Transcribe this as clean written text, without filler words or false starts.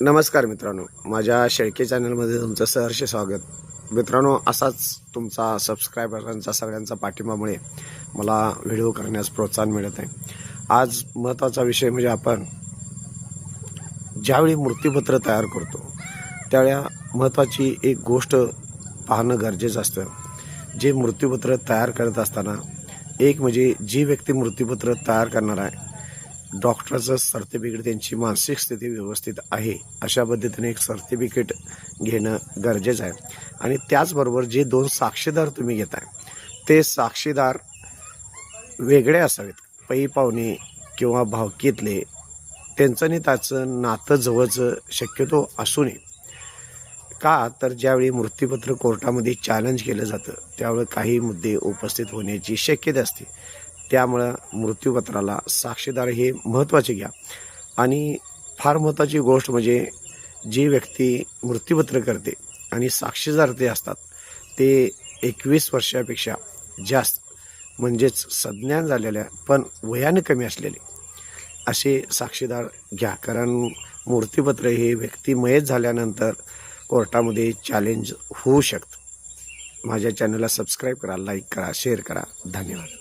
नमस्कार मित्रांनो, माझ्या शेळके चॅनलमध्ये तुमचं सहर्ष स्वागत. मित्रांनो, असाच तुमचा सबस्क्रायबरांचा सगळ्यांचा पाठिंबामुळे मला व्हिडिओ करण्यास प्रोत्साहन मिळत आहे. आज महत्त्वाचा विषय म्हणजे आपण ज्यावेळी मृत्यूपत्र तयार करतो त्यावेळी महत्त्वाची एक गोष्ट पाहणं गरजेचं असतं. जे मृत्यूपत्र तयार करत असताना एक म्हणजे जी व्यक्ती मृत्यूपत्र तयार करणार आहे, डॉक्टरचं सर्टिफिकेट, त्यांची मानसिक स्थिती व्यवस्थित आहे अशा पद्धतीने एक सर्टिफिकेट घेणं गरजेचं आहे. आणि त्याचबरोबर जे 2 साक्षीदार तुम्ही घेताय ते साक्षीदार वेगळे असावेत. पै पाहुणे किंवा भावकीतले, त्यांचं आणि त्याचं नातं जवळचं शक्यतो असू नये. का तर ज्यावेळी मृत्यूपत्र कोर्टामध्ये चॅलेंज केलं जातं त्यावेळी काही मुद्दे उपस्थित होण्याची शक्यता असते. त्यामुळं मृत्यूपत्राला साक्षीदार हे महत्त्वाचे घ्या. आणि फार महत्त्वाची गोष्ट म्हणजे जी व्यक्ती मृत्यूपत्र करते आणि साक्षीदार ते असतात ते 21 वर्षापेक्षा जास्त, म्हणजेच सज्ञान झालेल्या पण वयाने कमी असलेले असे साक्षीदार घ्या. कारण मृत्यूपत्र हे व्यक्ती मयत झाल्यानंतर कोर्टामध्ये चॅलेंज होऊ शकतं. माझ्या चॅनलला सबस्क्राईब करा, लाईक करा, शेअर करा. धन्यवाद.